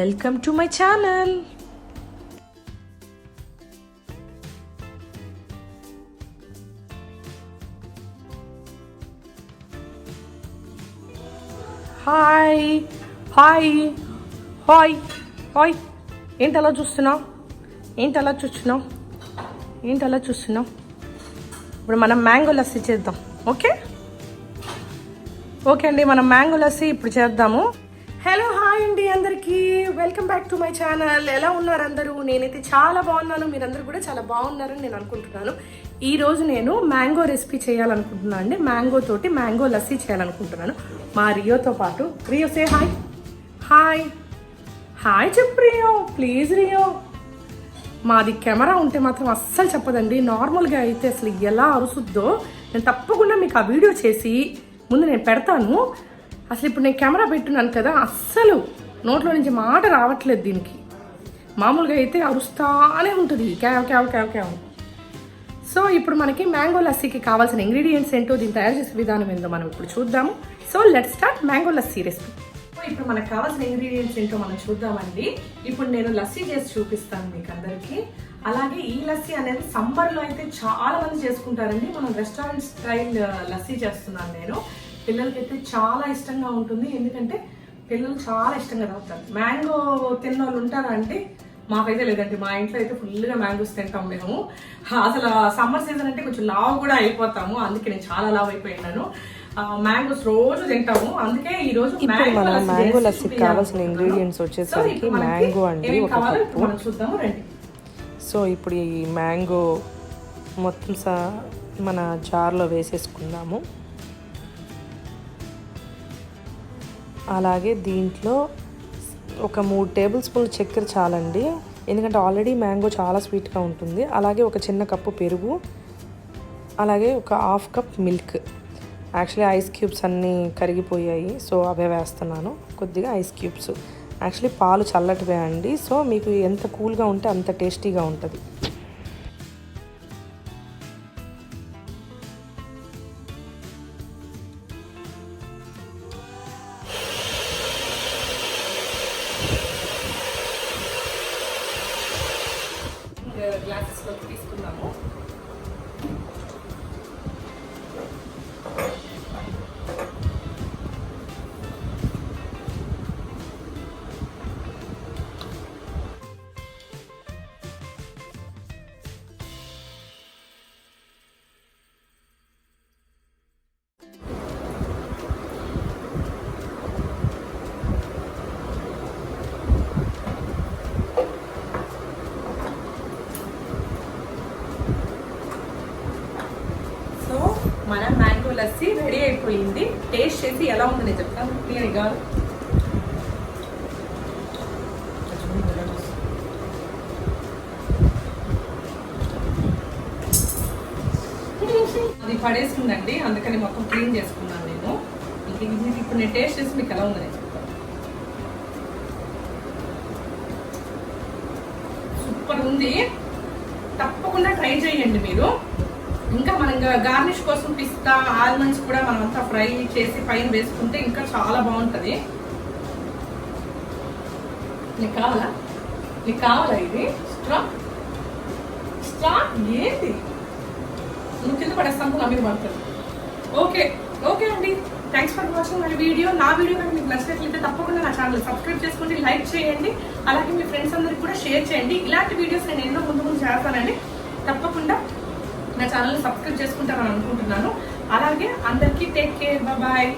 Welcome to my channel. Hi hi hi hi. ఏంటి అలా చూస్తున్నావు? ఇప్పుడు మనం మ్యాంగో లస్సీ చేద్దాం. ఓకే అండి, మనం మ్యాంగో లస్సీ ఇప్పుడు చేద్దాము. హలో హాయ్ అండి అందరికీ, welcome back to my channel. ఎలా ఉన్నారు అందరూ? నేనైతే చాలా బాగున్నాను, మీరందరూ కూడా చాలా బాగున్నారని నేను అనుకుంటున్నాను. ఈరోజు నేను మ్యాంగో రెసిపీ చేయాలనుకుంటున్నాను అండి. మ్యాంగో తోటి మ్యాంగో లస్సీ చేయాలనుకుంటున్నాను మా రియోతో పాటు. Rio say hi. Hi hi చెప్పు రియో, ప్లీజ్ రియో. మాది కెమెరా ఉంటే మాత్రం అస్సలు చెప్పదండి. నార్మల్గా అయితే అసలు ఎలా అరుసుద్దో నేను తప్పకుండా మీకు ఆ వీడియో చేసి ముందు నేను పెడతాను. అసలు ఇప్పుడు నేను కెమెరా పెట్టున్నాను కదా, అస్సలు నోట్లో నుంచి మాట రావట్లేదు దీనికి. మామూలుగా అయితే అరుస్తానే ఉంటుంది క్యావ్ క్యావ్ క్యావ్ క్యావ్. సో ఇప్పుడు మనకి మ్యాంగో లస్సీకి కావాల్సిన ఇంగ్రీడియంట్స్ ఏంటో, దీన్ని తయారు చేసే విధానం ఏంటో మనం ఇప్పుడు చూద్దాము. So let's start mango lassi recipe. ఇప్పుడు మనకు కావాల్సిన ఇంగ్రీడియంట్స్ ఏంటో మనం చూద్దామండి. ఇప్పుడు నేను లస్సీ చేసి చూపిస్తాను మీకు అందరికీ. అలాగే ఈ లస్సీ అనేది సమ్మర్లో అయితే చాలా మంది చేసుకుంటారండి. మనం రెస్టారెంట్ స్టైల్ లస్సీ చేస్తున్నాను నేను. పిల్లలకైతే చాలా ఇష్టంగా ఉంటుంది, ఎందుకంటే పిల్లలు చాలా ఇష్టంగా తాగుతారు. మ్యాంగో తిన్న వాళ్ళు ఉంటారా అంటే మాకైతే లేదండి. మా ఇంట్లో అయితే ఫుల్గా మ్యాంగోస్ తింటాం మేము. అసలు సమ్మర్ సీజన్ అంటే కొంచెం లావు కూడా అయిపోతాము, అందుకే నేను చాలా లావు అయిపోయినాను. మ్యాంగోస్ రోజు తింటాము, అందుకే ఈ రోజు మ్యాంగో లస్సీకి కావాల్సిన ఇంగ్రీడియంట్స్ వచ్చేసరికి మ్యాంగో అండి, ఒక కప్పు. చూద్దాము రండి. సో ఇప్పుడు ఈ మ్యాంగో మొత్తం మన జార్లో వేసేసుకుందాము. అలాగే దీంట్లో ఒక 3 టేబుల్ స్పూన్ల చక్కెర చాలండి, ఎందుకంటే ఆల్రెడీ మ్యాంగో చాలా స్వీట్గా ఉంటుంది. అలాగే ఒక చిన్న కప్పు పెరుగు, అలాగే ఒక 1/2 cup milk. Actually ice cubes అన్నీ కరిగిపోయాయి, సో అవే వేస్తున్నాను. కొద్దిగా ఐస్ క్యూబ్స్. యాక్చువల్లీ పాలు చల్లటివే అండి, సో మీకు ఎంత కూల్గా ఉంటే అంత టేస్టీగా ఉంటుంది. గ్లాసెస్లోకి తీసుకుందాము. మన మ్యాంగో లస్సీ రెడీ అయిపోయింది. టేస్ట్ చేసి ఎలా ఉందో నేను చెప్తాను క్లియర్గా. అది పడేసిందండి, అందుకని మొత్తం క్లీన్ చేసుకున్నాను నేను. ఇప్పుడు నేను టేస్ట్ చేసి మీకు ఎలా ఉందో నేను చెప్తాను. సూపర్ ఉంది, తప్పకుండా ట్రై చేయండి మీరు. ఇంకా మనం గార్నిష్ కోసం పిస్తా, ఆల్మండ్స్ కూడా మనం అంతా ఫ్రై చేసి పైన వేసుకుంటే ఇంకా చాలా బాగుంటుంది. నీకు కావాలా ఇది స్ట్రా ఏంటి? నువ్వు కింద పడేస్తాను, నా మీద పడుతుంది. ఓకే అండి, thanks for watching my video. నా వీడియో కనుక మీకు నచ్చినట్లయితే తప్పకుండా నా ఛానల్ సబ్స్క్రైబ్ చేసుకోండి, లైక్ చేయండి, అలాగే మీ ఫ్రెండ్స్ అందరికి కూడా షేర్ చేయండి. ఇలాంటి వీడియోస్ నేను ఎన్నో ముందు చేస్తానండి. తప్పకుండా నా ఛానల్ని సబ్స్క్రైబ్ చేసుకుంటారని అనుకుంటున్నాను. అలాగే అందరికీ టేక్ కేర్, బాయ్.